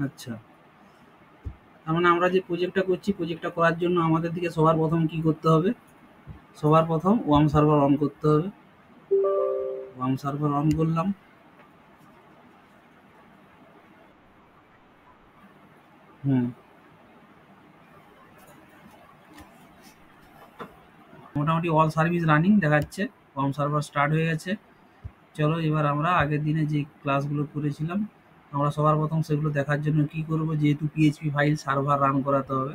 আচ্ছা, তার মানে আমরা যে প্রজেক্টটা করছি, প্রজেক্টটা করার জন্য আমাদের দিকে সবার প্রথম কি করতে হবে? সবার প্রথম ওয়ার্ম সার্ভার অন করতে হবে। ওয়ার্ম সার্ভার অন করলাম। হুম, মোটামুটি অল সার্ভিস রানিং দেখাচ্ছে। ওয়ার্ম সার্ভার স্টার্ট হয়ে গেছে। চলো এবার আমরা আগের দিনে যে ক্লাসগুলো করেছিলাম, আমরা সবার প্রথম সেগুলো দেখার জন্য কি করব, যেহেতু পিএইচপি ফাইল সার্ভার রান করাতে হবে।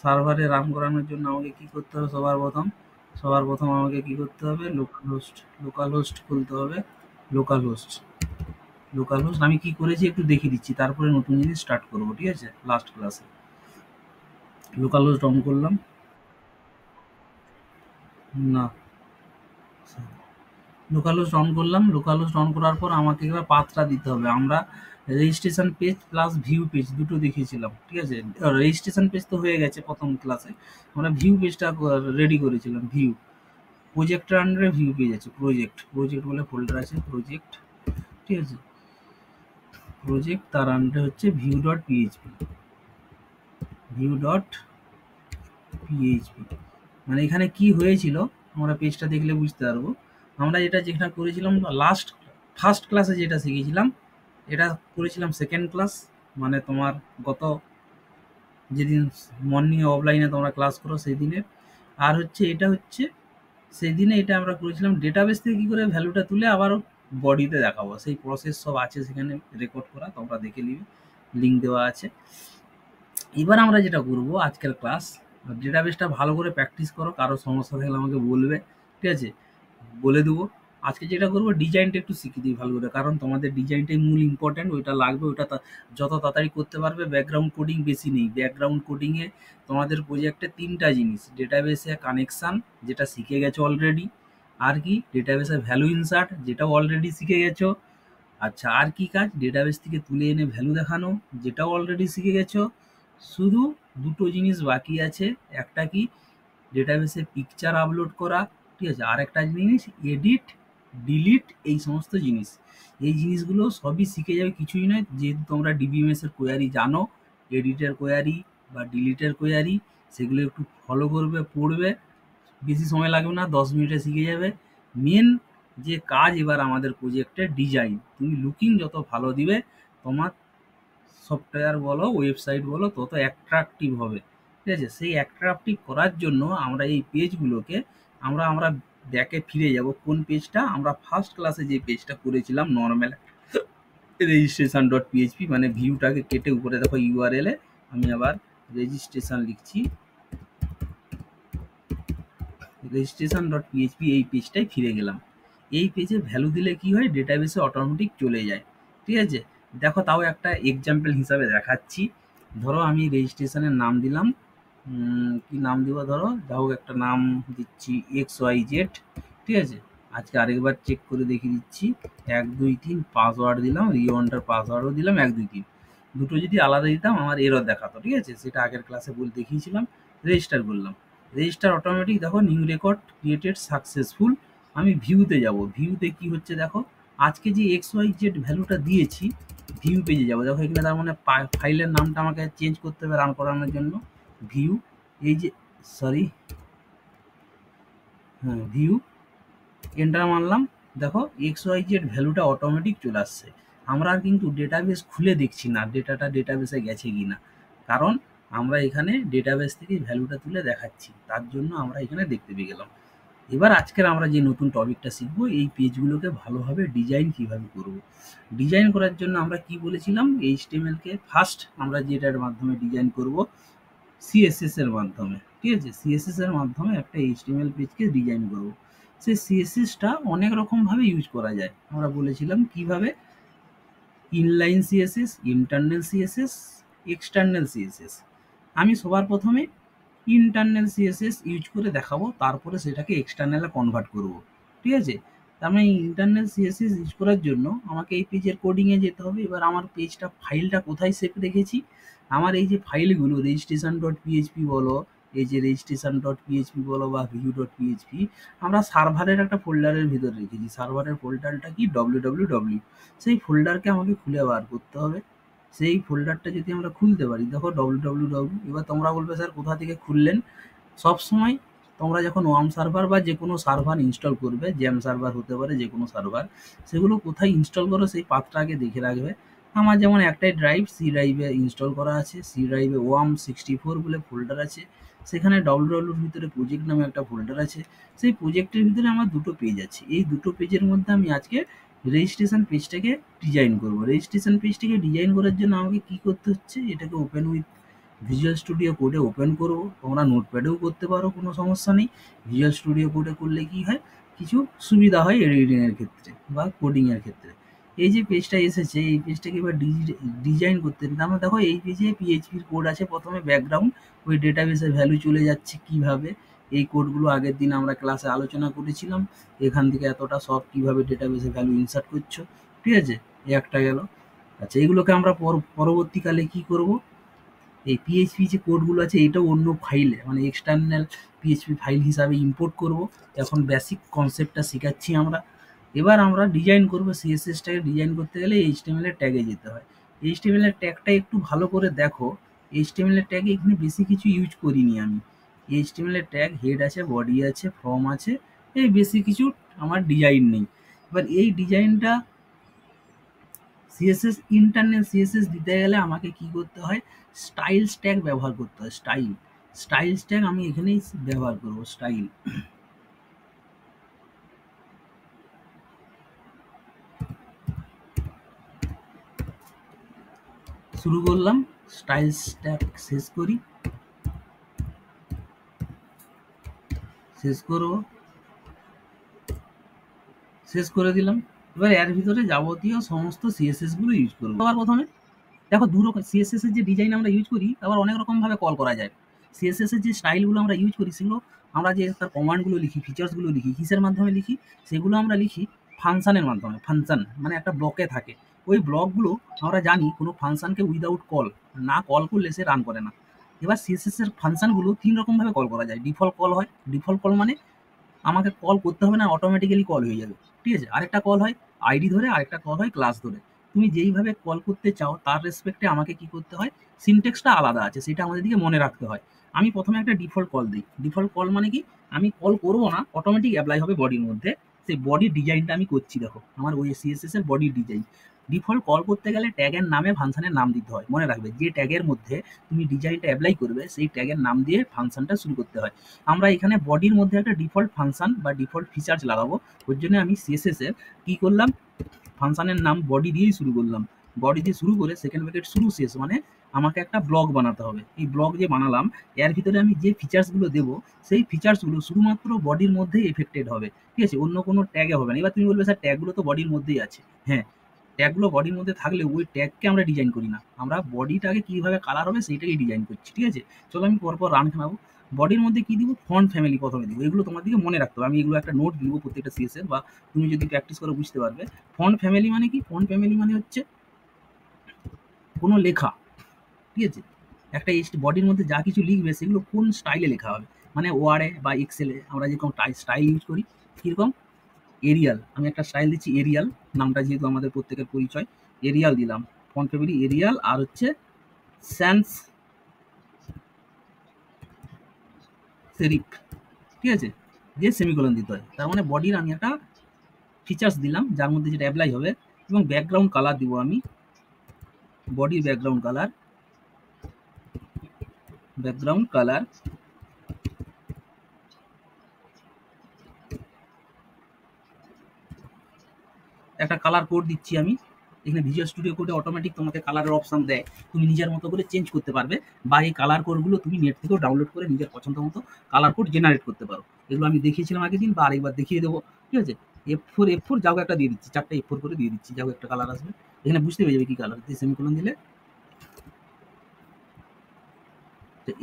সার্ভারে রান করানোর জন্য আমাকে কি করতে হবে? সবার প্রথম আমাকে কি করতে হবে? লোকাল হোস্ট খুলতে হবে। লোকাল হোস্ট লোকাল হোস্ট আমি কি করেছি একটু দেখিয়ে দিচ্ছি, তারপরে নতুন জিনিস স্টার্ট করবো, ঠিক আছে? লাস্ট ক্লাসে লোকাল হোস্ট অন করলাম। না, লোকাল হোস্ট অন করলাম। লোকাল হোস্ট অন করার পর আমাকে এবার পাথটা দিতে হবে। আমরা registration page plus view page দুটো দেখিয়েছিলাম, ঠিক আছে? রেজিস্ট্রেশন পেজ তো হয়ে গেছে প্রথম ক্লাসে। আমরা ভিউ পেজটা রেডি করেছিলাম। ভিউ প্রজেক্টের আন্ডারে ভিউ পেজ আছে। প্রজেক্ট বলে ফোল্ডার আছে, প্রজেক্ট, ঠিক আছে? প্রজেক্ট তার আন্ডারে হচ্ছে view.php। মানে এখানে কি হয়েছিল আমরা পেজটা দেখলে বুঝতে পারবো। আমরা যেটা করেছিলাম ফার্স্ট ক্লাসে যেটা শিখেছিলাম, এটা করেছিলাম সেকেন্ড ক্লাস, মানে তোমার গত যেদিন মর্নিং অফলাইনে তোমরা ক্লাস করো সেই দিনে। আর হচ্ছে এটা হচ্ছে সেই দিনে এটা আমরা করেছিলাম ডেটাবেস থেকে কি করে ভ্যালুটা তুলে আবার বডিতে দেখাবো, সেই প্রসেস সব আছে সেখানে রেকর্ড করা, তোমরা দেখে নিবে, লিঙ্ক দেওয়া আছে। এবার আমরা যেটা করবো আজকের ক্লাস, ডেটাবেসটা ভালো করে প্র্যাকটিস করো, কারো সমস্যা থাকলে আমাকে বলবে, ঠিক আছে? বলে দেবো। আজকে যেটা করবো ডিজাইনটা একটু শিখিয়ে দিই ভালো করে, কারণ তোমাদের ডিজাইনটাই মূল ইম্পর্টেন্ট, ওইটা লাগবে। ওইটা যত তাড়াতাড়ি করতে পারবে। ব্যাকগ্রাউন্ড কোডিং বেশি নেই। ব্যাকগ্রাউন্ড কোডিংয়ে তোমাদের প্রজেক্টে তিনটা জিনিস: ডেটাবেসে কানেকশান, যেটা শিখে গেছো অলরেডি। আর কি? ডেটাবেসে ভ্যালু ইনসার্ট, যেটাও অলরেডি শিখে গেছো। আচ্ছা, আর কি কাজ? ডেটাবেস থেকে তুলে এনে ভ্যালু দেখানো, যেটাও অলরেডি শিখে গেছো। শুধু দুটো জিনিস বাকি আছে। একটা কি? ডেটাবেসে পিকচার আপলোড করা, ঠিক আছে? আর একটা জিনিস এডিট, ডিলিট, এই সমস্ত জিনিস। এই জিনিসগুলো সবই শিখে যাবে, কিছুই নয়। যেহেতু তোমরা ডিবিএমএস এর কোয়ারি জানো, এডিটের কোয়ারি বা ডিলিটের কোয়ারি, সেগুলো একটু ফলো করবে, পড়বে। বেশি সময় লাগবে না, 10 মিনিটে শিখে যাবে। মেন যে কাজ এবার আমাদের প্রজেক্টের ডিজাইন, তুমি লুকিং যত ভালো দিবে, তোমার সফটওয়্যার বলো, ওয়েবসাইট বলো, তত অ্যাট্রাকটিভ হবে, ঠিক আছে? সেই অ্যাট্রাকটিভ করার জন্য আমরা এই পেজগুলোকে আমরা আমরা ব্যাকে ফিরে যাব। কোন পেজটা? আমরা ফার্স্ট ক্লাসে যে পেজটা করেছিলাম নর্মাল রেজিস্ট্রেশন ডট পিএইচপি, মানে ভিউটাকে কেটে উপরে দেখো ইউআরএল এ আমি আবার রেজিস্ট্রেশন লিখছি। রেজিস্ট্রেশন ডট পিএইচপি এই পেজটাই ফিরে গেলাম। এই পেজে ভ্যালু দিলে কি হয়? ডেটাবেসে অটোমেটিক চলে যায়, ঠিক আছে? দেখো তাও একটা এক্সাম্পল হিসাবে দেখাচ্ছি। ধরো আমি রেজিস্ট্রেশনের নাম দিলাম, কি নাম দিব? ধরো যা হোক একটা নাম দিচ্ছি, XYZ, ঠিক আছে? আজকে আরেকবার চেক করে দেখিয়ে দিচ্ছি। 1 2 3 পাসওয়ার্ড দিলাম, রিওয়ান্ডার পাসওয়ার্ডও দিলাম 1 2 3। দুটো যদি আলাদা দিতাম আমার এরর দেখাতো, ঠিক আছে? সেটা আগের ক্লাসে বলে দেখিয়েছিলাম। রেজিস্টার করলাম। রেজিস্টার অটোমেটিক দেখো নিউ রেকর্ড ক্রিয়েটেড সাকসেসফুল। আমি ভিউতে যাব। ভিউতে কি হচ্ছে দেখো, আজকে যে XYZ ভ্যালুটা দিয়েছি, ভিউ পেজে যাবো। দেখো এখানে তার মানে ফাইলের নামটা আমাকে চেঞ্জ করতে হবে রান করানোর জন্য। ভিউ, এই যে, সরি, হ্যাঁ, ভিউ, এন্টার মারলাম। দেখো XYZ ভ্যালুটা অটোমেটিক চলে আসছে। আমরা আর কিন্তু ডেটাবেস খুলে দেখছি না ডেটাটা ডেটাবেসে গেছে কি না, কারণ আমরা এখানে ডেটাবেস থেকে ভ্যালুটা তুলে দেখাচ্ছি, তার জন্য আমরা এখানে দেখতে পেয়ে গেলাম। এবার আজকের আমরা যে নতুন টপিকটা শিখবো, এই পেজগুলোকে ভালোভাবে ডিজাইন কিভাবে করব। ডিজাইন করার জন্য আমরা কি বলেছিলাম? HTML কে ফার্স্ট আমরা যেটার মাধ্যমে ডিজাইন করব, সিএসএস এর মাধ্যমে, ঠিক আছে? সিএসএস এর মাধ্যমে একটা HTML পেজকে ডিজাইন করব। সেই সিএসএসটা অনেক রকমভাবে ইউজ করা যায়। আমরা বলেছিলাম কিভাবে: inline CSS, internal CSS, external CSS. আমি সবার প্রথমে ইন্টারনাল সিএসএস ইউজ করে দেখাবো, তারপরে সেটাকে এক্সটার্নালে কনভার্ট করব, ঠিক আছে? তার মানে ইন্টারনাল সিএসএস ইউজ করার জন্য আমাকে এই পেজের কোডিংয়ে যেতে হবে। এবার আমার পেজটা ফাইলটা কোথায় সেভ রেখেছি? আমার এই যে ফাইলগুলো রেজিস্ট্রেশন ডট পিএইচপি বলো, এই যে রেজিস্ট্রেশন ডট পিএইচপি বলো বা ভিউ ডট পিএইচপি, আমরা সার্ভারের একটা ফোল্ডারের ভিতরে রেখেছি। সার্ভারের ফোল্ডারটা কি? ডব্লিউ। সেই ফোল্ডারকে আমাকে খুলে বার করতে হবে। সেই ফোল্ডারটা যদি আমরা খুলতে পারি, দেখো www, এবার তোমরা বলবে স্যার কোথা থেকে খুললেন। সবসময় তোমরা যখন ওয়ার্ম সার্ভার বা যে কোনো সার্ভার ইনস্টল করবে, জ্যাম সার্ভার হতে পারে, যে কোনো সার্ভার, সেগুলো কোথায় ইনস্টল করো সেই পাথটা আগে দেখে রাখবে। আমার যেমন একটাই ড্রাইভ, সি ড্রাইভে ইনস্টল করা আছে, সি ড্রাইভে ওয়ার্ম64 বলে ফোল্ডার আছে, সেখানে www ভিতরে প্রজেক্ট নামে একটা ফোল্ডার আছে। সেই প্রজেক্টের ভিতরে আমার দুটো পেজ আছে, এই দুটো পেজের মধ্যে আমি আজকে রেজিস্ট্রেশন পেজটাকে ডিজাইন করব। রেজিস্ট্রেশন পেজটাকে ডিজাইন করার জন্য আমাকে কি করতে হচ্ছে, এটাকে ওপেন উইথ ভিজুয়াল স্টুডিও কোডে ওপেন করব। তোমরা নোটপ্যাডেও করতে পারো, কোনো সমস্যা নেই। ভিজুয়াল স্টুডিও কোডে করলে কি হয়, কিছু সুবিধা হয় এডিটিংয়ের ক্ষেত্রে বা কোডিংয়ের ক্ষেত্রে। এই যে পেজটা এসেছে, এই পেজটাকে এবার ডিজাইন করতে, আমরা দেখো এই পেজে পিএইচপির কোড আছে, প্রথমে ব্যাকগ্রাউন্ড, ওই ডেটাবেসের ভ্যালু চলে যাচ্ছে কিভাবে, এই কোডগুলো আগের দিন আমরা ক্লাসে আলোচনা করেছিলাম। এখান থেকে এতটা সব কিভাবে ডেটাবেসে ভ্যালু ইনসার্ট করছো, ঠিক আছে, এই একটা গেল। আচ্ছা, এগুলোকে আমরা পরবর্তীকালে কি করব, এই পিএইচপি যে কোডগুলো আছে এটাও অন্য ফাইলে, মানে এক্সটার্নাল পিএইচপি ফাইল হিসাবে ইম্পোর্ট করব। এখন বেসিক কনসেপ্টটা শেখাচ্ছি আমরা। এবার আমরা ডিজাইন করব, সিএসএসটাকে ডিজাইন করতে গেলে এইচটিএমএল এর ট্যাগে যেতে হয়। এইচটিএমএল এর ট্যাগটা একটু ভালো করে দেখো। এইচটিএমএল এর ট্যাগে এখানে বেশি কিছু ইউজ করিনি আমি। এইচটিএমএল এর ট্যাগ হেড আছে, বডি আছে, ফর্ম আছে, এই বেশি কিছু আমার ডিজাইন নেই। এবার এই ডিজাইনটা সিএসএস, ইন্টারনাল সিএসএস দিতে গেলে আমাকে কি করতে হয়, স্টাইল ট্যাগ ব্যবহার করতে হয়। স্টাইল ট্যাগ আমি এখানেই ব্যবহার করব। স্টাইল শুরু করলাম, স্টাইল ট্যাগ শেষ করি, শেষ করব, শেষ করে দিলাম। এবার এর ভিতরে যাবতীয় সমস্ত সিএসএস গুলো ইউজ করবো। আবার প্রথমে দেখো দু রকম সিএসএস এর যে ডিজাইন আমরা ইউজ করি, আবার অনেক রকম ভাবে কল করা যায়। সিএসএস এর যে স্টাইলগুলো আমরা ইউজ করি, সেগুলো আমরা যে তার কমান্ডগুলো লিখি, ফিচার্সগুলো লিখি, কিসের মাধ্যমে লিখি, সেগুলো আমরা লিখি ফাংশনের মাধ্যমে। ফাংশন মানে একটা ব্লকে থাকে, ওই ব্লকগুলো আমরা জানি কোনো ফাংশনকে উইদাউট কল, না কল করলে সে রান করে না। এবার সিএসএস এর ফাংশনগুলো তিন রকমভাবে কল করা যায়। ডিফল্ট কল হয়, ডিফল্ট কল মানে আমাকে কল করতে হবে না, অটোমেটিক্যালি কল হয়ে যাবে, ঠিক আছে। আরেকটা কল হয় আইডি ধরে, আরেকটা কল হয় ক্লাস ধরে। তুমি যেইভাবে কল করতে চাও তার রেসপেক্টে আমাকে কি করতে হয়, সিনটেক্সটা আলাদা আছে, সেটা আমাদেরকে মনে রাখতে হয়। আমি প্রথমে একটা ডিফল্ট কল দিই। ডিফল্ট কল মানে কি, আমি কল করবো না, অটোমেটিক অ্যাপ্লাই হবে বডির মধ্যে। সেই বডির ডিজাইনটা আমি করছি, দেখো আমার ওই সিএসএস এর বডির ডিজাইন। ডিফল্ট কল করতে গেলে ট্যাগের নামে ফাংশনের নাম দিতে হয়, মনে রাখবে যে ট্যাগের মধ্যে তুমি ডিজাইনটা অ্যাপ্লাই করবে সেই ট্যাগের নাম দিয়ে ফাংশনটা শুরু করতে হয়। আমরা এখানে বডির মধ্যে একটা ডিফল্ট ফাংশন বা ডিফল্ট ফিচার্স লাগাবো, ওর জন্য আমি সিএসএস এর কি করলাম, ফাংশনের নাম বডি দিয়েই শুরু করলাম। বডি দিয়ে শুরু করে সেকেন্ড ব্র্যাকেট শুরু শেষ, মানে আমাকে একটা ব্লক বানাতে হবে। এই ব্লক যে বানালাম, এর ভিতরে আমি যে ফিচার্সগুলো দেবো, সেই ফিচার্সগুলো শুধুমাত্র বডির মধ্যেই এফেক্টেড হবে, ঠিক আছে, অন্য কোনো ট্যাগে হবে না। এবার তুমি বলবে স্যার ট্যাগগুলো তো বডির মধ্যেই আছে। হ্যাঁ, ট্যাগগুলো বডির মধ্যে থাকলে ওই ট্যাগকে আমরা ডিজাইন করি না, আমরা বডিটাকে কীভাবে কালার হবে সেইটাকেই ডিজাইন করছি, ঠিক আছে। চলো আমি পরপর রান খানাবো। বডির মধ্যে কি দিব, ফন্ট ফ্যামিলি প্রথমে দিব। এগুলো তোমাদেরকে মনে রাখতে হবে, আমি এগুলো একটা নোট দিব প্রত্যেকটা সিএসের, বা তুমি যদি প্র্যাকটিস করে বুঝতে পারবে। ফন্ট ফ্যামিলি মানে কি, ফন্ট ফ্যামিলি মানে হচ্ছে কোনো লেখা, ঠিক আছে, একটা বডির মধ্যে যা কিছু লিখবে সেগুলো কোন স্টাইলে লেখা হবে। মানে ওয়ার্ডে বা এক্সেলে আমরা যেরকম স্টাইল ইউজ করি, কীরকম, এরিয়াল, আমি একটা স্টাইল দিচ্ছি এরিয়াল, নামটা যেহেতু আমাদের প্রত্যেকের পরিচয়, এরিয়াল দিলাম। ফন্ট ফ্যামিলি এরিয়াল, আর হচ্ছে স্যান্স সেরিফ, ঠিক আছে, দিয়ে সেমিকোলন দিতে হয়। তার মানে বডির আমি একটা ফিচার্স দিলাম যার মধ্যে যেটা অ্যাপ্লাই হবে। এবং ব্যাকগ্রাউন্ড কালার দিব আমি, বডির ব্যাকগ্রাউন্ড কালার, ব্যাকগ্রাউন্ড কালার একটা কালার কোড দিচ্ছি আমি। এখানে ভিজুয়াল স্টুডিও কোডে অটোমেটিক তোমাকে কালারের অপশন দেয়, তুমি নিজের মতো করে চেঞ্জ করতে পারবে, বা এই কালার কোডগুলো তুমি নেট থেকেও ডাউনলোড করে নিজের পছন্দ মতো কালার কোড জেনারেট করতে পারো। এগুলো আমি দেখিয়েছিলাম আগের দিন, বা আরেকবার দেখিয়ে দেবো, ঠিক আছে। F4 যাও একটা দিয়ে দিচ্ছি, 4টা F4 করে দিয়ে দিচ্ছি, যাও একটা কালার আসবে, এখানে বুঝতে পেরে যাবে কি কালার দিয়ে। সেমিকোলন দিলে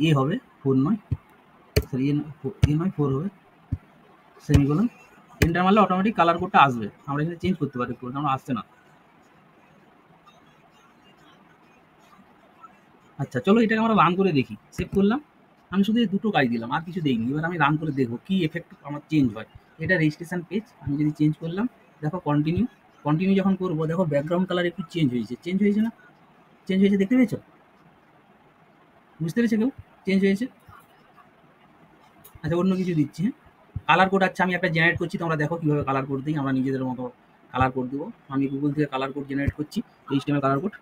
এ হবে, 4 নয়, সরি এ নয় 4 হবে, সেমিকোলন, এন্টার মারলে অটোমেটিক কালার কোডটা আসবে। আমরা এখানে চেঞ্জ করতে পারি, কোডটা আমরা আসছে না। আচ্ছা চলো এটাকে আমরা রান করে দেখি। সেভ করলাম, আমি শুধু এই দুটো কাজ দিলাম, আর কিছু দেইনি। এবার আমি রান করে দেখবো কি এফেক্ট আমার চেঞ্জ হয়। এটা রেজিস্ট্রেশন পেজ, আমি যদি চেঞ্জ করলাম, দেখো কন্টিনিউ, কন্টিনিউ যখন করবো দেখো ব্যাকগ্রাউন্ড কালার একটু চেঞ্জ হয়েছে, চেঞ্জ হয়েছে না, চেঞ্জ হয়েছে, দেখতে পেয়েছো? বুঝতে পেরেছো কেউ? চেঞ্জ হয়েছে। আচ্ছা, অন্য কিছু দিচ্ছি। হ্যাঁ, কালার কোড। আচ্ছা, আমি একটা জেনারেট করছি, তোমরা দেখো কিভাবে কালার কোড দিই। আমরা নিজেদের মতো কালার কোড দেবো। আমি গুগল থেকে কালার কোড জেনারেট করছি, HTML colour code.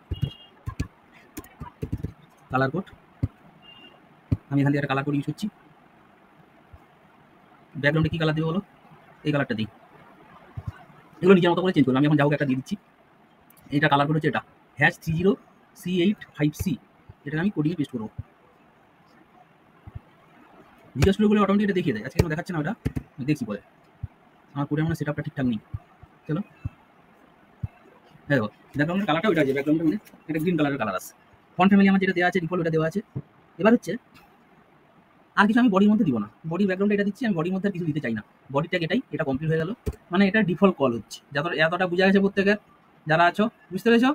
Colour code আমি এখান থেকে একটা কালার কোড ইউজ করছি। ব্যাকগ্রাউন্ডে কী কালার দেবো বলো? এই কালারটা দিই। এগুলো নিজের মতো করে চেঞ্জ করবো। আমি এখন যাও একটা দিয়ে দিচ্ছি। এটা কালার কোড হচ্ছে এটা #30C857C। এটা আমি কোডিংয়ে পেস্ট করবো। জিজ্ঞাসা করে অটোমেটিক এটা দেখিয়ে দেয়। আজকে কেন দেখাচ্ছে না? ওটা আমি দেখছি পরে। আমার কোডে মানে সেটআপটা ঠিকঠাক নেই। চলো, দেখো ব্যাকগ্রাউন্ডের কালারটা ওইটা আছে। ব্যাকগ্রাউন্ডে মানে একটা গ্রিন কালারের কালার আছে। ফন্ট ফ্যামিলি আমার যেটা দেওয়া আছে, ডিফল্ট ওটা দেওয়া আছে। এবার হচ্ছে আর কিছু আমি বডির মধ্যে দিব না। বডি ব্যাকগ্রাউন্ডে এটা দিচ্ছি, আমি বডির মধ্যে আর কিছু দিতে চাই না। বডি ট্যাগ এটাই, এটা কমপ্লিট হয়ে গেল। মানে এটা ডিফল্ট কল হচ্ছে। যত এতটা বোঝা গেছে প্রত্যেকের যারা আছো? বুঝতে পেরেছো?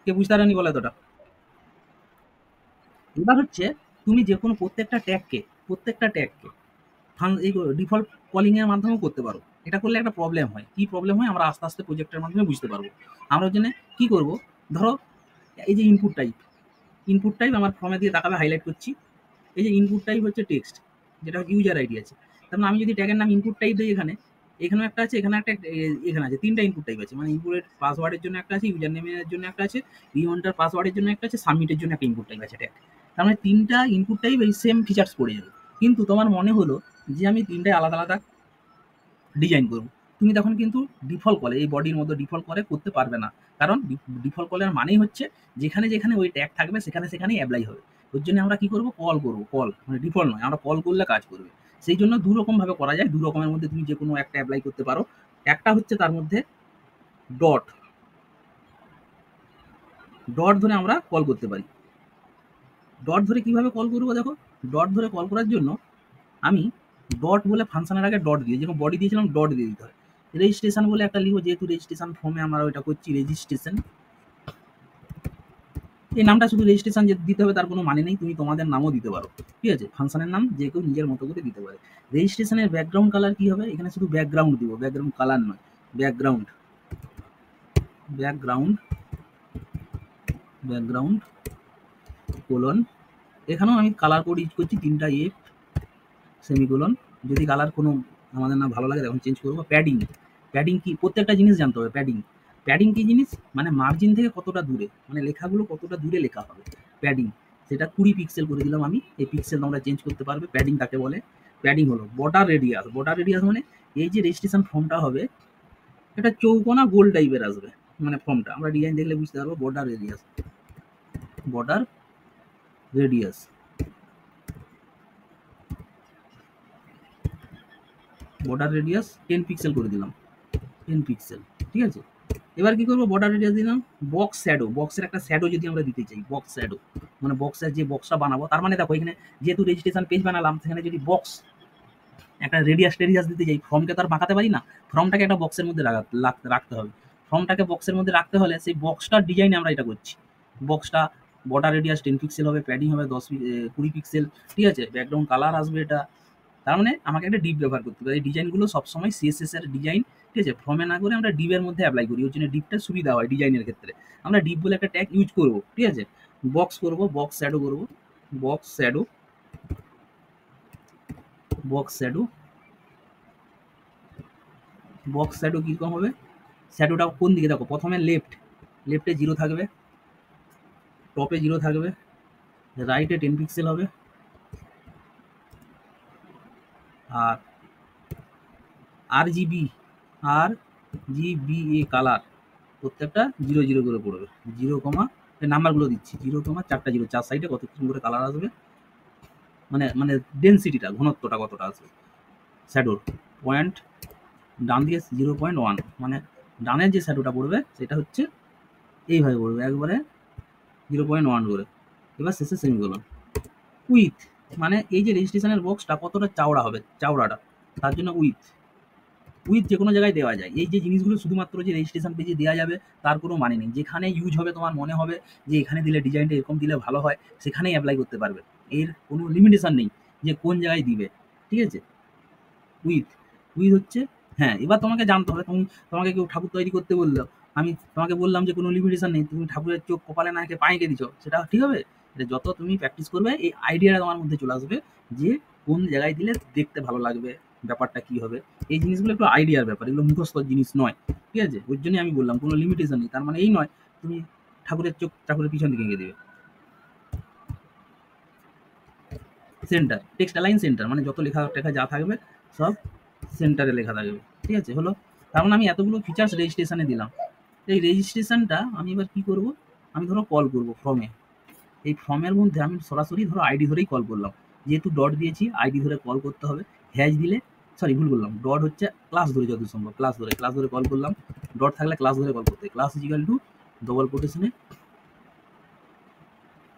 কে বুঝতে পারেনি বলে এতটা? এবার হচ্ছে তুমি যে কোনো প্রত্যেকটা ট্যাগকে এই ডিফল্ট কলিং এর মাধ্যমেও করতে পারো। এটা করলে একটা প্রবলেম হয়। কি প্রবলেম হয় আমরা আস্তে আস্তে প্রজেক্টের মাধ্যমে বুঝতে পারবো। আমরা ওর জন্য কি করব? ধরো এই যে ইনপুট টাইপ আমার ফর্মে দিয়ে তাকাবে, হাইলাইট করছি। এই যে ইনপুট টাইপ হচ্ছে টেক্সট, যেটা ইউজার আইডি আছে। তার মানে আমি যদি ট্যাগের নাম ইনপুট টাইপ দিই, এখানেও একটা আছে, এখানে একটা, এখানে আছে, তিনটা ইনপুট টাইপ আছে। মানে ইনপুটের পাসওয়ার্ডের জন্য একটা আছে, ইউজার নেমের জন্য একটা আছে, রিওয়ান্টার পাসওয়ার্ডের জন্য একটা আছে, সাবমিটের জন্য একটা ইনপুট টাইপ আছে ট্যাগ। তার মানে তিনটা ইনপুট টাইপ এই সেম ফিচার্স পড়ে যাবে। কিন্তু তোমার মনে হলো যে আমি তিনটাই আলাদা আলাদা ডিজাইন করব। তুমি তখন কিন্তু ডিফল্ট কলে, এই বডির মতো ডিফল্ট করে করতে পারবে না। কারণ ডিফল্ট কলের মানেই হচ্ছে যেখানে যেখানে ওই ট্যাগ থাকবে সেখানে সেখানেই অ্যাপ্লাই হবে। ওর জন্য আমরা কি করব? কল করব। কল মানে ডিফল্ট নয়, আমরা কল করলে কাজ করবে। সেই জন্য দু রকম ভাবে করা যায়। দু রকমের মধ্যে তুমি যে কোনো একটা অ্যাপ্লাই করতে পারো। একটা হচ্ছে তার মধ্যে ডট ডট ধরে আমরা কল করতে পারি। ডট ধরে কিভাবে কল করবো দেখো। ডট ধরে কল করার জন্য আমি ডট বলে ফাংশনের আগে ডট দিয়ে, যেরকম বডি দিয়েছিলাম ডট দিয়ে দিতে হয়। রেজিস্ট্রেশন বলে একটা লিখবো, যেহেতু রেজিস্ট্রেশন ফর্মে আমরা ওইটা করছি রেজিস্ট্রেশন। এই নামটা শুধু রেজিস্ট্রেশন যে দিতে হবে তার কোনো মানে নেই, তুমি তোমাদের নামও দিতে পারো। ঠিক আছে, ফাংশনের নাম যে কেউ নিজের মতো করে দিতে পারে। রেজিস্ট্রেশনের ব্যাকগ্রাউন্ড কালার কি হবে? এখানে শুধু ব্যাকগ্রাউন্ড দিব, ব্যাকগ্রাউন্ড কালার নয়। Background background background colon. এখানেও আমি কালার কোড ইউজ করছি 3টা এফ সেমিকোলন। যদি কালার কোনো আমাদের না ভালো লাগে তখন চেঞ্জ করবো। প্যাডিং, প্যাডিং কি? প্রত্যেকটা জিনিস জানতে হবে। প্যাডিং, প্যাডিং কি জিনিস? মানে মার্জিন থেকে কতটা দূরে, মানে লেখাগুলো কতটা দূরে লেখা হবে। প্যাডিং সেটা 20 পিক্সেল করে দিলাম আমি। এই পিক্সেল তোমরা চেঞ্জ করতে পারবে। প্যাডিং তাকে বলে। প্যাডিং হলো বর্ডার রেডিয়াস। বর্ডার রেডিয়াস মানে এই যে রেজিস্ট্রেশন ফর্মটা হবে এটা চৌকোনা গোল টাইপের আসবে। মানে ফর্মটা আমরা ডিজাইন দেখলে বুঝতে পারবো। Border radius, border radius border radius 10 pixel করে দিলাম। 10 পিক্সেল, ঠিক আছে। এবার কি করবো? বর্ডার রেডিয়াস দিলাম। বক্স শ্যাডো, বক্সের একটা শ্যাডো যদি আমরা দিতে চাই, বক্স শ্যাডো মানে বক্সের যে বক্সটা বানাবো, তার মানে দেখো এখানে যেহেতু রেজিস্ট্রেশন পেজ বানালাম, সেখানে যদি বক্স একটা রেডিয়াস দিতে চাই, ফর্মকে তো আর বাঁকাতে পারি না। ফর্মটাকে একটা বক্সের মধ্যে রাখতে হবে। ফর্মটাকে বক্সের মধ্যে রাখতে হলে সেই বক্সটার ডিজাইনে আমরা এটা করছি। বক্সটা বর্ডার রেডিয়াস 10 পিক্সেল হবে, প্যাডিং হবে 20 পিক্সেল, ঠিক আছে। ব্যাকগ্রাউন্ড কালার আসবে এটা। তার মানে আমাকে একটা ডিপ ব্যবহার করতে হবে। এই ডিজাইনগুলো সবসময় সিএসএস এর ডিজাইন, ঠিক আছে, ফর্মে না করে আমরা ডিপের মধ্যে অ্যাপ্লাই করি। ওর জন্য ডিপটা সুবিধা হয় ডিজাইনের ক্ষেত্রে। আমরা ডিপ বলে একটা ট্যাগ ইউজ করবো, ঠিক আছে। বক্স করব, বক্স শ্যাডো করব, box shadow, box shadow. Box shadow কীরকম হবে? শ্যাডোটা কোন দিকে? দেখো প্রথমে লেফটে 0 থাকবে, টপে 0 থাকবে, রাইটে 10 পিক্সেল হবে, আর আর জি বি এ কালার প্রত্যেকটা 0 0 করে পড়বে। 0 কমা, এই নাম্বারগুলো দিচ্ছি, 0 কমা 4টা 0, 4 সাইডে কত করে কালার আসবে, মানে মানে ডেন্সিটিটা, ঘনত্বটা কতটা আসবে শ্যাডোর। পয়েন্ট ডান দিকে 0.1, মানে ডানের যে শ্যাডোটা পড়বে সেটা হচ্ছে এইভাবে পড়বে একবারে 0.1 করে। এবার শেষে সেমিকোলন। উইথ মানে এই যে রেজিস্ট্রেশনের বক্সটা কতটা চওড়া হবে, চওড়াটা, তার জন্য উইথ যে কোনো জায়গায় দেওয়া যায়। এই যে জিনিসগুলো শুধুমাত্র যে রেজিস্ট্রেশন পেজে দেওয়া যাবে তার কোনো মানে নেই। যেখানে ইউজ হবে তোমার মনে হবে যে এখানে দিলে ডিজাইনটা এরকম দিলে ভালো হয়, সেখানেই অ্যাপ্লাই করতে পারবে। এর কোনো লিমিটেশন নেই যে কোন জায়গায় দিবে, ঠিক আছে। উইথ উইথ হচ্ছে, হ্যাঁ, এবার তোমাকে জানতে হবে। তোমাকে কেউ ঠাকুর তৈরি করতে বললো, আমি তোমাকে বললাম যে কোনো লিমিটেশন নেই, তুমি ঠাকুরের চোখ কপালে না এঁকে পায়ে এঁকে দিচ্ছ, সেটা ঠিক হবে? এটা যত তুমি প্র্যাকটিস করবে এই আইডিয়াটা তোমার মধ্যে চলে আসবে যে কোন জায়গায় দিলে দেখতে ভালো লাগবে, ব্যাপারটা কি হবে। এই জিনিসগুলো একটু আইডিয়ার ব্যাপার, এগুলো মুখস্থ জিনিস নয়। ঠিক আছে, ওই জন্যই আমি বললাম কোনো লিমিটেশন নেই, তার মানে এই নয় তুমি ঠাকুরের চোখ ঠাকুরের পিছন দিকে এঁকে দেবে। সেন্টার, টেক্সট অ্যালাইন সেন্টার, মানে যত লেখা টেখা যা থাকবে সব সেন্টারে লেখা থাকবে। ঠিক আছে, হলো। তার মানে আমি এতগুলো ফিচার্স রেজিস্ট্রেশনে দিলাম। এই রেজিস্ট্রেশনটা আমি এবার কি করব, আমি ধরো কল করব ফর্মে। এই ফর্মের মধ্যে আমি সরাসরি ধরো আইডি ধরেই কল করলাম, যেহেতু ডট দিয়েছি আইডি ধরে কল করতে হবে। হ্যাশ দিলে, সরি ভুল করলাম, ডট হচ্ছে ক্লাস ধরে, যত সম্ভব ক্লাস ধরে কল করলাম। ডট থাকলে ক্লাস ধরে কল করতে, ক্লাস ইজিক্যাল টু ডবল কোটেশনে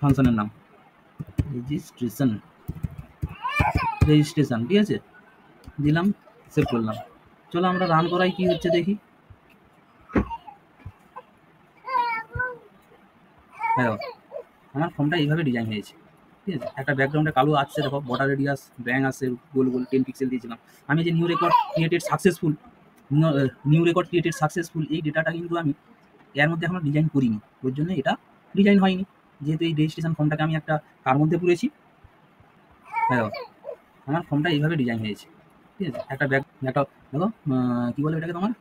ফাংশনের নাম রেজিস্ট্রেশন, রেজিস্ট্রেশন। ঠিক আছে, দিলাম, সেভ করলাম। চলো আমরা রান করাই কি হচ্ছে দেখি। হ্যাঁ, আমার ফর্মটা এইভাবে ডিজাইন হয়েছে। ঠিক আছে, একটা ব্যাকগ্রাউন্ডে কালো আসছে, দেখো বর্ডার রেডিয়াস ব্যাং আসছে, গোল গোল 10 পিক্সেল দিয়েছিলাম। আমি যে নিউ রেকর্ড ক্রিয়েটেড সাকসেসফুল এই ডেটাটা কিন্তু আমি এর মধ্যে এখনো ডিজাইন করিনি, ওর জন্য এটা ডিজাইন হয়নি। যেহেতু এই রেজিস্ট্রেশন ফর্মটাকে আমি একটা কার মধ্যে পুরেছি। হ্যাঁ, আমার ফর্মটা এইভাবে ডিজাইন হয়েছে। ঠিক আছে, একটা দেখো কী বলে এটাকে, তোমার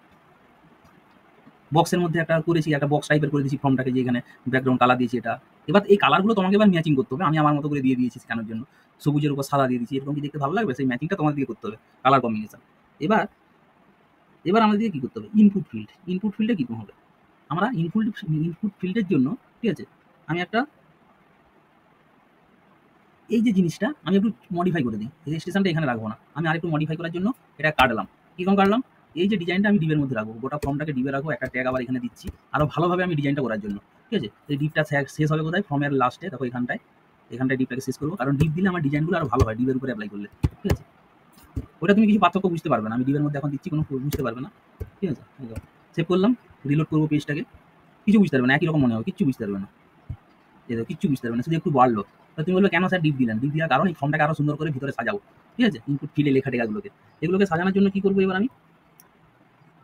বক্সের মধ্যে একটা করেছি, একটা বক্স টাইপের করে দিয়েছি ফর্মটাকে, যে এখানে ব্যাকগ্রাউন্ড কালার দিয়েছি এটা। এবার এই কালারগুলো তোমাকে এবার ম্যাচিং করতে হবে, আমি আমার মতো করে দিয়ে দিয়েছি শেখানোর জন্য। সবুজের উপর সাদা দিয়ে দিয়েছি, এরকম কি দেখতে ভালো লাগবে? সেই ম্যাচিংটা তোমার দিয়ে করতে হবে, কালার কম্বিনেশন। এবার এবার আমাদের কি করতে হবে, ইনপুট ফিল্ড। ইনপুট ফিল্ডে কী হবে, আমরা ইনপুট ফিল্ডের জন্য, ঠিক আছে, আমি একটা এই যে জিনিসটা আমি একটু মডিফাই করে দিই, রেজিস্ট্রেশনটা এখানে রাখবো না, আমি আরেকটু মডিফাই করার জন্য এটা কাটলাম। কীরকম কাটলাম, এই যে ডিজাইনটা আমি ডিবের মধ্যে রাখবো, গোটা ফর্মটাকে ডিবে রাখবো, একটা ট্যাগ আবার এখানে দিচ্ছি আরও ভালোভাবে আমি ডিজাইনটা করার জন্য। ঠিক আছে, এই ডিপটা শেষ হবে কোথায়, ফর্মের লাস্টে, দেখো এখানটায় ডিপটাকে শেষ করবো, কারণ ডিপ দিলে আমার ডিজাইনগুলো আরও ভালো হয় ডিবের উপরে অ্যাপ্লাই করলে। ঠিক আছে, ওটা তুমি কিছু পার্থক্য বুঝতে পারবে না, আমি ডিবের মধ্যে এখন দিচ্ছি, কোনো বুঝতে পারবে না। ঠিক আছে, সেভ করলাম, রিলোড করবো পেজটাকে, কিছু বুঝতে পারবে না, একই রকম মনে হবে, কিচ্ছু বুঝতে পারবে না। কিচ্ছু বুঝতে পারবে না, শুধু একটু বাড়লো। তো তুমি বলবে কেন স্যার ডিপ দিলেন? ডিপ দেওয়ার কারণ এই ফর্মটাকে আরো সুন্দর করে ভিতরে সাজাবো। ঠিক আছে, ইনপুট ফিলে লেখা টেখাগুলোকে, এগুলোকে সাজানোর জন্য কি করবো এবার আমি,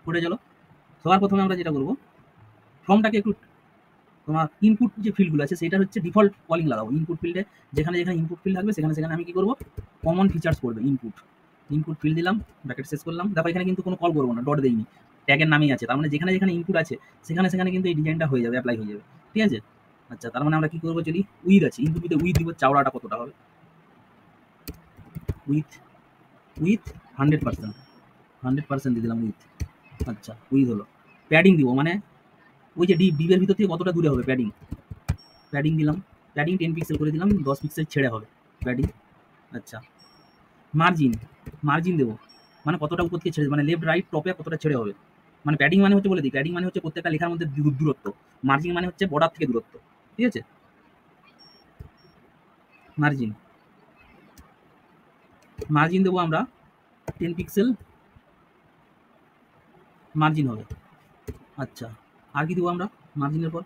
করে চলো। সবার প্রথমে আমরা যেটা করবো, ফর্মটাকে একটু তোমার ইনপুট যে ফিল্ডগুলো আছে সেটা হচ্ছে ডিফল্ট কলিং লাগাবো। ইনপুট ফিল্ডে যেখানে যেখানে ইনপুট ফিল্ড থাকবে সেখানে সেখানে আমি কি করবো, কমন ফিচার্স করবে ইনপুট ফিল্ড দিলাম, ব্র্যাকেট শেষ করলাম। দেখো এখানে কিন্তু কোনো কল করবো না, ডট দেইনি, ট্যাগের নামেই আছে, তার মানে যেখানে যেখানে ইনপুট আছে সেখানে সেখানে কিন্তু এই ডিজাইনটা হয়ে যাবে, অ্যাপ্লাই হয়ে যাবে। ঠিক আছে, আচ্ছা, তার মানে আমরা কি করবো, যদি উইথ আছে, ইনপুটে উইথ দিব, চাওড়াটা কতটা হবে, উইথ উইথ 100%, 100% দিয়ে দিলাম উইথ। আচ্ছা, উইথ হলো। প্যাডিং দিব, মানে ওই যে ডিপের ভিতর থেকে কতটা দূরে হবে, প্যাডিং দিলাম, প্যাডিং 10 পিক্সেল করে দিলাম, 10 পিক্সেল ছেড়ে হবে প্যাডিং। আচ্ছা, মার্জিন দেবো, মানে কতটা উপর থেকে ছেড়ে, মানে লেফট রাইট টপে কতটা ছেড়ে হবে। মানে প্যাডিং মানে হচ্ছে, বলে দিই, প্যাডিং মানে হচ্ছে প্রত্যেকটা লেখার মধ্যে দূরত্ব, মার্জিন মানে হচ্ছে বর্ডার থেকে দূরত্ব। ঠিক আছে, মার্জিন দেবো আমরা 10 পিক্সেল মার্জিন হবে। আচ্ছা, আর কি দেবো আমরা মার্জিনের পর,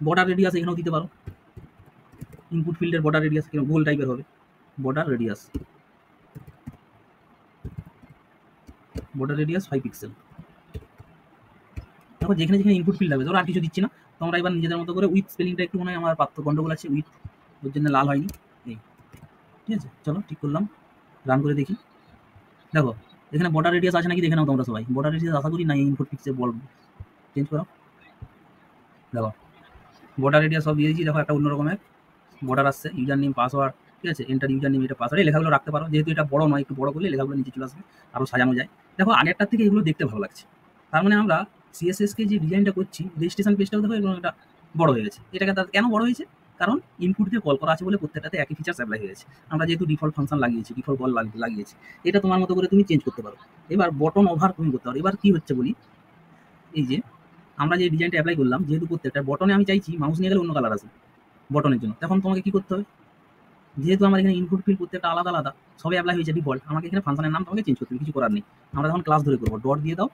বর্ডার রেডিয়াস এখানেও দিতে পারো, ইনপুট ফিল্ডের বর্ডার রেডিয়াস গোল টাইপের হবে, বর্ডার রেডিয়াস 5 পিক্সেল। তারপর যেখানে যেখানে ইনপুট ফিল্ড হবে, ধরো আর কিছু দিচ্ছি না, তোমরা এবার নিজেদের মতো করে উইথ স্পেলিংটা একটু মনে হয় আমার গন্ডগোল আছে, উইথ, ওর জন্য লাল হয়নি এই। ঠিক আছে, চলো ঠিক করলাম, রান করে দেখি। দেখো এখানে বর্ডার রেডিয়াস আছে নাকি দেখে নাও তোমরা সবাই, বর্ডার রেডিয়াস আশা করি না, ইনপুট পিক্সেল বল চেঞ্জ করো। দেখো বর্ডার রেডিয়াস সব দিয়ে দিয়েছি, দেখো একটা অন্য রকমের বর্ডার আসছে, ইউজার নেম পাসওয়ার্ড। ঠিক আছে, এন্টার ইউজার নেম, এটা পাসওয়ার্ড, এই লেখাগুলো রাখতে পারো, যেহেতু এটা বড় নয়, একটু বড় করলে লেখাগুলো নিচে চলে আসবে, আরও সাজানো যায়। দেখো আগেরটার থেকে এগুলো দেখতে ভালো লাগছে, তার মানে আমরা সিএসএসকে যে ডিজাইনটা করছি, রেজিস্ট্রেশন পেজটাও দেখো এবং এটা বড় হয়ে গেছে। এটাকে কেন বড় হয়েছে, কারণ ইনপুট দিয়ে কল করা আছে বলে প্রত্যেকটাতে একই ফিচার্স অ্যাপ্লাই হয়ে গেছে। আমরা যেহেতু ডিফল্ট ফাংশন লাগিয়েছি, ডিফল্ট কল লাগিয়েছি, এটা তোমার মতো করে তুমি চেঞ্জ করতে পারো। এবার বটন ওভার তুমি করতে পারো। এবার কি হচ্ছে বলি, এই যে আমরা যে ডিজাইনটা অ্যাপ্লাই করলাম, যেহেতু প্রত্যেকটা বটনে আমি চাইছি মাউস নিয়ে গেলে অন্য কালার আসে বটনের জন্য, তখন তোমাকে কি করতে হবে, যেহেতু আমার এখানে ইনপুট ফিল্ড প্রত্যেকটা আলাদা আলাদা, সবই অ্যাপ্লাই হয়েছে ডিফল্ট, আমাকে এখানে ফাংশনের নাম তোমাকে চেঞ্জ করতে হবে, কিছু করার নেই। আমরা তখন ক্লাস ধরে করবো, ডট দিয়ে দাও,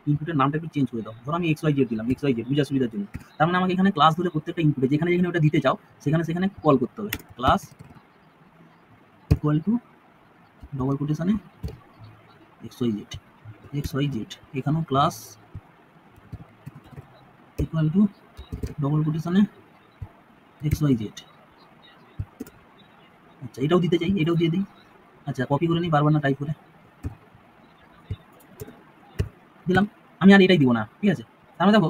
ইনপুটের নামটা একটু চেঞ্জ করে দাও, ধরো আমি XYZ দিলাম, XYZ বুঝার সুবিধার জন্য। তার মানে আমাকে এখানে ক্লাস ধরে প্রত্যেকটা ইনপুটে যেখানে যেখানে ওটা দিতে চাও সেখানে সেখানে কল করতে হবে, ক্লাস ইকুয়াল টু ডবল কোটেশনে XYZ, এখানেও ক্লাস ইকুয়াল টু ডবল কোটেশনে এক্স ওয়াই জেড। আচ্ছা এটাও দিতে চাই, এটাও দিয়ে দিই। আচ্ছা কপি করে নিই, বারবার না টাইপ করে দিলাম। আমি আর এটাই দিব না, ঠিক আছে। তাহলে দেখো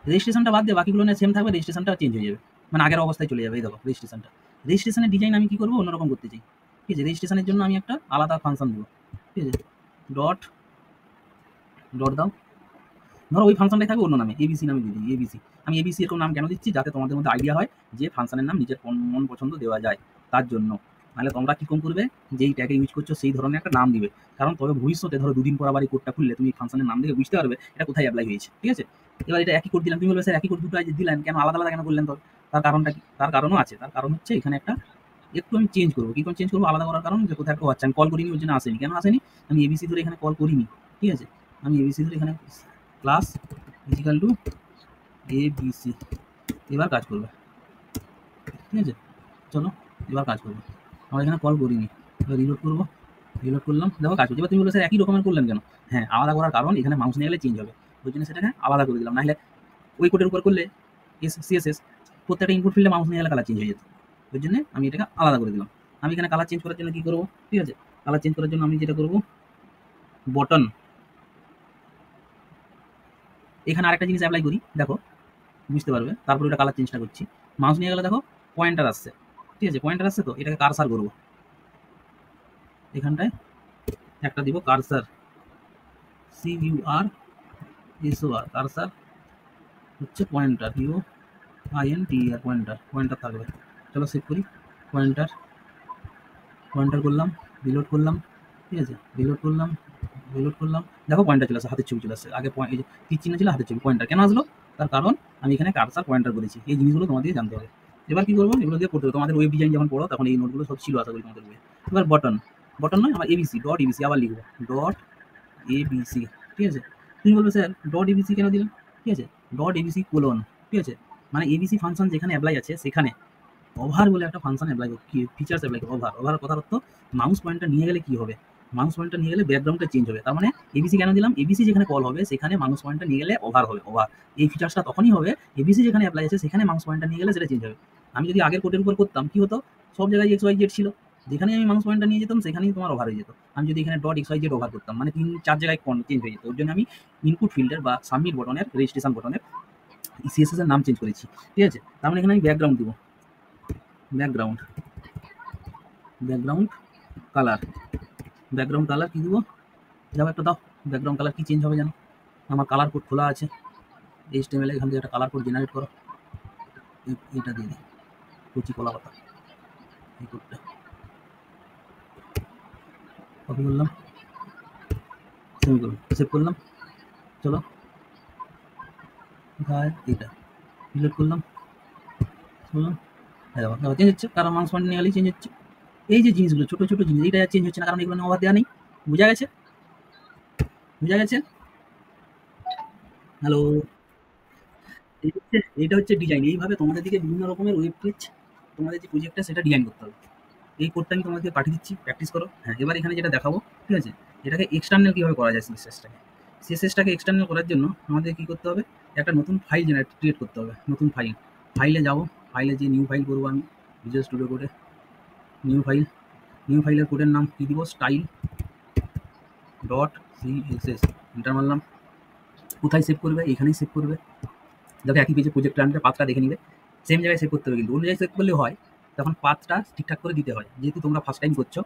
রেজিস্ট্রেশনটা বাদ দিয়ে বাকিগুলো না সেম থাকবে, রেজিস্ট্রেশনটা চেঞ্জ হয়ে যাবে, মানে আগের অবস্থায় চলে যাবে। এই দেখো রেজিস্ট্রেশনটা, রেজিস্ট্রেশনের ডিজাইন আমি কি করবো অন্যরকম করতে চাই, ঠিক আছে। রেজিস্ট্রেশনের জন্য আমি একটা আলাদা ফাংশন দেবো, ঠিক আছে। ডট ডট দাও, ধরো ওই ফাংশনটাই থাকবে অন্য নামে, এবিসি নামে দিয়ে দিই, এবিসি। আমি এবিসি এরকম নাম কেন দিচ্ছি, যাতে তোমাদের মধ্যে আইডিয়া হয় যে ফাংশনের নাম নিজের মন পছন্দ দেওয়া যায়, তার জন্য। নাহলে তোমরা কী কম করবে, যেই ট্যাগে ইউজ করছো সেই ধরনের একটা নাম দিবে, কারণ তবে ভবিষ্যতে ধরো দুদিন পর আবার এই কোডটা খুললে তুমি ফাংশনের নাম দেখে বুঝতে পারবে এটা কোথায় অ্যাপ্লাই হয়েছে, ঠিক আছে। এবার এটা একই কোড দিলাম, তুমি বলবে স্যার একই কোড দুটো দিলেন কেন, আলাদা আলাদা কেন করলেন? তো তার কারণটা কি, তার কারণও আছে। তার কারণ হচ্ছে এখানে একটা একটু আমি চেঞ্জ করবো। কী করে চেঞ্জ করবো আলাদা করার কারণ, যে কোথায় একটা হচ্ছে আমি কল করিনি, ওর জন্য আসেনি। কেন আসেনি, আমি এবিসি ধরে এখানে কল করিনি, ঠিক আছে। আমি এবিসি ধরে এখানে ক্লাস ইজিক্যাল টু এবিসি, এবার কাজ করবে, ঠিক আছে। চলো এবার কাজ করবো, আমরা এখানে কল করিনি, এবার রিলোড করবো, রিলোড করলাম, দেখো কাজ করছে। এবার তুমি বলো স্যার একই রকমের করলেন কেন? হ্যাঁ আলাদা করার কারণ এখানে মাউস নিয়ে গেলে চেঞ্জ হবে, ওই জন্য সেটাকে আলাদা করে দিলাম। নাহলে ওই কোডের উপর করলে সিএসএস প্রত্যেকটা ইনপুট ফিল্ডে মাউস নিয়ে গেলে কালার চেঞ্জ হয়ে যেত, ওই জন্য আমি এটাকে আলাদা করে দিলাম। আমি এখানে কালার চেঞ্জ করার জন্য কী করবো, ঠিক আছে। কালার চেঞ্জ করার জন্য আমি যেটা করবো, বটন, এখানে আরেকটা জিনিস অ্যাপ্লাই করি, দেখো বুঝতে পারবে। তারপর ওটা কালার চেঞ্জটা করছি, মাউস নিয়ে গেলে দেখো পয়েন্টার আসছে, ঠিক আছে। পয়েন্টার আসছে, তো এটাকে কারসার করবো, এখানটায় একটা দিব কারসার, CURSOR, কারসার হচ্ছে পয়েন্টার, POINTER, পয়েন্টার, পয়েন্টার থাকবে। চলো সেভ করি, পয়েন্টার, পয়েন্টার করলাম, রিলোড করলাম, ঠিক আছে। রিলোড করলাম, রিলোড করলাম, দেখো পয়েন্টার চলে আসছে, হাতের ছবি চলে আসছে। আগে এই যে তীর চিহ্ন ছিল, হাতের ছবি, পয়েন্টার কেন আসলো, তার কারণ আমি এখানে কারসার পয়েন্টার করেছি। এই জিনিসগুলো তোমাদেরকে জানতে হবে। এবার কি করবো, এগুলো দিয়ে করতে হবে। তোমাদের ওয়েব ডিজাইন যখন পড়ো তখন এই নোটগুলো সব ছিল আশা করি তোমাদের বইয়ে। এবার বটন, বটন নয় আমার এবিসি, ডট এবিসি আবার লিখবো, ডট এবিসি, ঠিক আছে। তুমি বলবে স্যার ডট এবিসি কেন দিলেন, ঠিক আছে। ডট এবিসি কোলন, ঠিক আছে, মানে এবিসি ফাংশন যেখানে অ্যাপ্লাই আছে সেখানে ওভার বলে একটা ফাংশন অ্যাপ্লাই কি ফিচার্স অ্যাপ্লাই করবে। ওভার কথার অর্থ মাউস পয়েন্টটা নিয়ে গেলে কি হবে, মাউস পয়েন্টটা নিয়ে গেলে ব্যাকগ্রাউন্ডটা চেঞ্জ হবে। তার মানে এবিসি কেন দিলাম, এবিসি যেখানে কল হবে সেখানে মাউস পয়েন্টটা নিয়ে গেলে ওভার হবে। ওভার এই ফিচার্সটা তখনই হবে এবিসি যেখানে অ্যাপ্লাই আছে সেখানে মাউস পয়েন্টটা নিয়ে গেলে সেটা চেঞ্জ হবে। আমি যদি আগের কোডের উপর করতাম কি হতো, সব জায়গায় এক্স ওয়াই জেড ছিল, যেখানে আমি মাউস পয়েন্টটা নিয়ে যেতাম সেখানেই তোমার ওভার হয়ে যেত। আমি যদি এখানে dot X Y Z over করতাম মানে 3-4 জায়গায় চেঞ্জ হয়ে যেত। ওর জন্য আমি ইনপুট ফিল্ডের বা সাবমিট বটনের, রেজিস্ট্রেশন বটনের সিএসএস এর নাম চেঞ্জ করেছি, ঠিক আছে। তার মানে এখানে আমি ব্যাকগ্রাউন্ড দিব, background, background colour, background colour কী দিব, যাও একটা দাও। ব্যাকগ্রাউন্ড কালার কি চেঞ্জ হবে জানো, আমার কালার কোড খোলা আছে HTML, এখান থেকে একটা কালার কোড জেনারেট করো, এটা দিয়ে দিই, কুচি কলা পাতা, এই কোডটা কপি করলাম, সেমিকোলন, সেভ করলাম। চলো কোথায় এইটা, ডিলিট করলাম, বললাম দেখো চেঞ্জ হচ্ছে, কারণ মাউস পয়েন্ট নিয়ে গেলেই চেঞ্জ হচ্ছে। এই যে জিনিসগুলো ছোটো ছোটো জিনিস, এইটা চেঞ্জ হচ্ছে না কারণ এগুলো ওভার দেওয়া নেই। বোঝা গেছে, বোঝা গেছে। হ্যালো, এইটা হচ্ছে ডিজাইন। এইভাবে তোমাদের দিকে বিভিন্ন রকমের ওয়েব পেজ, তোমাদের যে প্রজেক্টটা সেটা ডিজাইন করতে হবে। এই কোডটা আমি তোমাদেরকে পাঠিয়ে দিচ্ছি, প্র্যাকটিস করো। হ্যাঁ এবার এখানে যেটা দেখাবো, ঠিক আছে, এটাকে এক্সটার্নাল কীভাবে করা যায়, সিএসএসটাকে এক্সটার্নাল করার জন্য আমাদের কী করতে হবে, একটা নতুন ফাইল ক্রিয়েট করতে হবে। নতুন ফাইল, ফাইলে যাবো, ফাইলে যে নিউ ফাইল করবো আমি, ভিজুয়াল স্টুডিও কোডে নিউ ফাইল, নিউ ফাইলের কোডের নাম কী দিব, স্টাইল ডট সিএসএস, এন্টার মারলাম। কোথায় সেভ করবে, এখানেই সেভ করবে। দেখো একই পেজে প্রজেক্ট রানটা পাথটা দেখে নিবে, সেম জায়গায় সেভ করতে হবে। কিন্তু অন্য জায়গায় সেভ করলে হয়, তখন পাথটা ঠিকঠাক করে দিতে হয়। যেহেতু তোমরা ফার্স্ট টাইম করছো,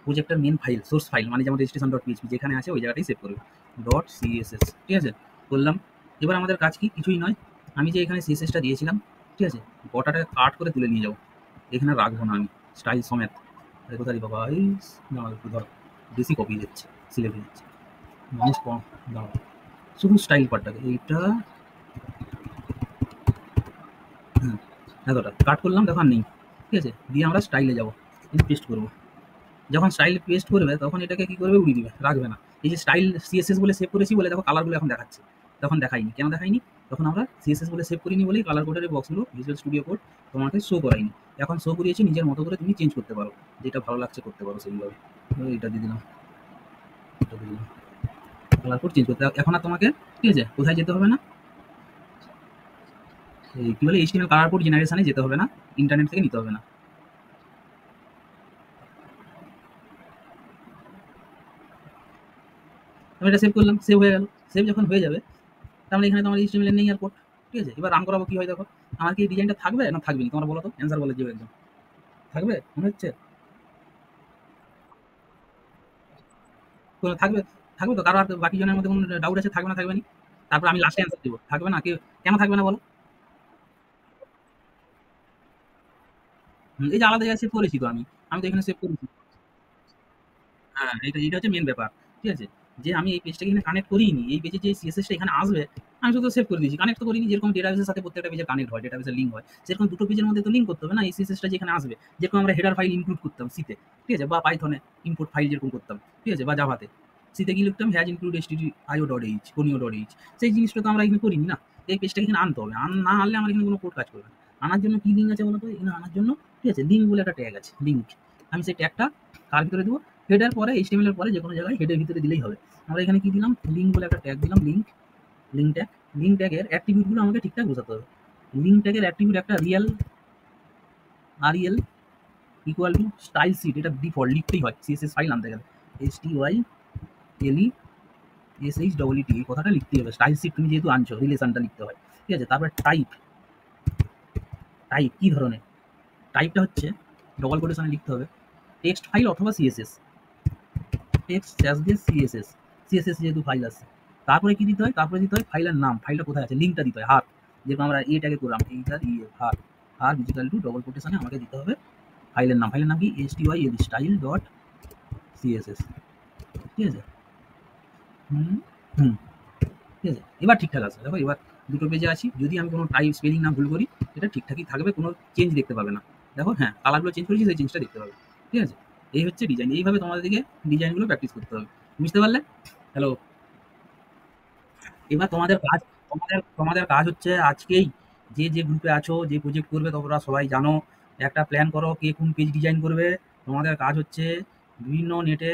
প্রজেক্টের মেন ফাইল, সোর্স ফাইল মানে যেমন রেজিস্ট্রেশন ডট পিএইচপি যেখানে আছে ওই জায়গাটাই সেভ করবে, ডট সিএসএস, ঠিক আছে। করলাম। এবার আমাদের কাজ কি, কিছুই নয়, আমি যে এখানে সিএসএসটা দিয়েছিলাম, ঠিক আছে, গোটাটাকে কাট করে তুলে নিয়ে যাবো, এখানে রাখবো না আমি, স্টাইল সমেত। কোথায় বাবা, এই একটু ধর, বেশি কপি যাচ্ছে, সিলেক্ট হয়ে যাচ্ছে, মাউস কম দাঁড়াও, শুধু স্টাইল পার্টটাকে এইটা, হ্যাঁ এতটা কাট করলাম, দেখো আর নেই, ঠিক আছে। দিয়ে আমরা স্টাইলে যাবো, কিন্তু পেস্ট করবো। যখন স্টাইল পেস্ট করবে তখন এটাকে কী করবে, উড়িয়ে দিবে, রাখবে না। এই যে স্টাইল সিএসএস বলে সেভ করেছি বলে দেখো কালারগুলো এখন দেখাচ্ছে, তখন দেখাইনি। কেন দেখাইনি, তখন আমরা সিএসএস বলে সেভ করিনি বলেই কালার কোডের বক্সগুলো, ভিজুয়াল স্টুডিও কোড তোমাকে শো করাইনি। এখন শো করিয়েছি, নিজের মতো করে তুমি চেঞ্জ করতে পারো, যেটা ভালো লাগছে করতে পারো সেইভাবে। এটা দিয়ে দিলাম, এটা দিয়ে দিলাম, কালার কোড চেঞ্জ করতে এখন আর তোমাকে, ঠিক আছে, কোথায় যেতে হবে না, কি বলে এইচটিএমএল কালার কোড জেনারেশনে যেতে হবে না, ইন্টারনেট থেকে নিতে হবে না। আমি এটা সেভ করলাম, সেভ হয়ে গেল। সেভ যখন হয়ে যাবে, তার মানে এখানে তো আমার এইচটিএমএল এর নেই আর কোড। ঠিক আছে, এবার রান করাবো কি হয় দেখো। আমার কি এই ডিজাইনটা থাকবে না থাকবে না তোমরা বলো তো, অ্যান্সার বলে দিও একদম। থাকবে মনে হচ্ছে? কোনো থাকবে? থাকবে তো? কারো আর বাকি জনের মধ্যে কোনো ডাউট আছে থাকবে না থাকবে না? তারপর আমি লাস্টে অ্যান্সার দেবো। থাকবে না? কেন থাকবে না বলো? এই যে আলাদা জায়গায় সেভ করেছি তো আমি। আমি তো এখানে সেভ করেছি। হ্যাঁ, এইটা হচ্ছে মেইন ব্যাপার। ঠিক আছে? যে আমি এই পেজটাকে এখানে কানেক্ট করিইনি। এই পেজে যে সিএসএস টা এখানে আসবে, আমি শুধু সেভ করে দিয়েছি। কানেক্ট তো করিনি। যেরকম ডেটাবেসের সাথে প্রত্যেকটা পেজের কানেক্ট হয়, ডেটাবেসের লিঙ্ক হয়। সেরকম দুটো পেজের মধ্যে তো লিঙ্ক করতে হবে না? এই সিএসএস টা যেখানে আসবে। যেরকম আমরা হেডার ফাইল ইনক্লুড করতাম সি তে। ঠিক আছে? বা পাইথনে ইনপুট ফাইল যেরকম করতাম। ঠিক আছে? বা জাভাতে। সি তে কি লিখতাম? হ্যাজ ইনক্লুড stdio.h conio.h, সেই জিনিসটা তো আমরা এখানে করিনি না? এই পেজটাকে এখানে আনতে হবে। না আনলে আমার এখানে কোনো কোড কাজ করবে না। আনার জন্য কি লিঙ্ক আছে বলো তো? এখানে আনার জন্য, ঠিক আছে, লিঙ্ক বলে একটা ট্যাগ আছে। লিঙ্ক। আমি সেই ট্যাগটা কার ভিতরে দেবো? হেডার পরে এইচটিএমএল এর পরে যেকোনো জায়গায় হেডের ভিতরে দিলেই হবে। আমরা এখানে কি দিলাম? লিঙ্ক বলে একটা ট্যাগ দিলাম। Link tag. লিঙ্ক ট্যাগের অ্যাট্রিবিউট গুলো আমাকে ঠিকঠাক বোঝাতে হবে। লিঙ্ক ট্যাগের অ্যাট্রিবিউট একটা rel equal to style sheet, এটা ডিফল্ট লিখতেই হয় সিএসএস ফাইল আনতে গেলে। STYLESHEET, এই কথাটা লিখতেই হবে। স্টাইল সিট তুমি যেহেতু আনছো, রিলেশনটা লিখতে হয়। ঠিক আছে? তারপর টাইপ। টাইপ কি ধরনের? টাইপটা হচ্ছে ডবল কোটেশনে লিখতে হবে টেক্সট ফাইল অথবা সিএসএস। টেক্সট স্ল্যাশ দিয়ে সিএসএস। সিএসএস যেহেতু ফাইল আছে। তারপরে কি দিতে হয়? তারপরে দিতে হয় ফাইলের নাম। ফাইলটা কোথায় আছে? লিঙ্কটা দিতে হয়। হার। যেরকম আমরা এটাকে করলাম, এইটার হার। হার ইকুয়াল টু ডবল কোটেশনে আমাকে দিতে হবে ফাইলের নাম। ফাইলের নাম কি? STYL style dot CSS. ঠিক আছে? হুম হুম ঠিক আছে, এবার ঠিকঠাক আছে। দেখো এবার দুটো পেজে আছি। যদি আমি কোনো টাইপ স্পেলিং না ভুল করি, এটা ঠিকঠাকই থাকবে, কোনো চেঞ্জ দেখতে পাবে না। দেখো হ্যাঁ, কালারগুলো চেঞ্জ করেছি, সেই চেঞ্জটা দেখতে পাবে। ঠিক আছে? এই হচ্ছে ডিজাইন। এইভাবে তোমাদেরকে ডিজাইনগুলো প্র্যাকটিস করতে হবে। বুঝতে পারলে? হ্যালো। এবার তোমাদের কাজ হচ্ছে আজকেই, যে গ্রুপে আছো, যে প্রজেক্ট করবে তোমরা সবাই জানো, একটা প্ল্যান করো কে কোন পেজ ডিজাইন করবে। তোমাদের কাজ হচ্ছে বিভিন্ন নেটে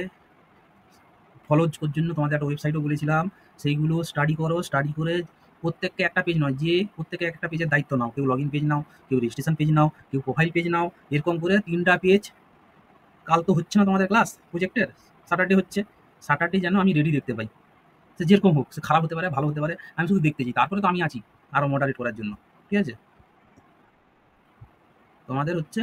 ফলোজ করার জন্য তোমাদের একটা ওয়েবসাইটও বলেছিলাম, সেইগুলো স্টাডি করো। স্টাডি করে প্রত্যেককে একটা পেজ নয়, যে প্রত্যেকে একটা পেজের দায়িত্ব নাও। কেউ লগ ইন পেজ নাও, কেউ রেজিস্ট্রেশন পেজ নাও, কেউ প্রোফাইল পেজ নাও। এরকম করে 3টা পেজ। কাল তো হচ্ছে না তোমাদের ক্লাস প্রজেক্টের, স্যাটারডে হচ্ছে। স্যাটারডে যেন আমি রেডি দেখতে পাই। সে যেরকম হোক, সে খারাপ হতে পারে, ভালো হতে পারে, আমি শুধু দেখতে চাই। তারপরে তো আমি আছি আরও মডারেট করার জন্য। ঠিক আছে? তোমাদের হচ্ছে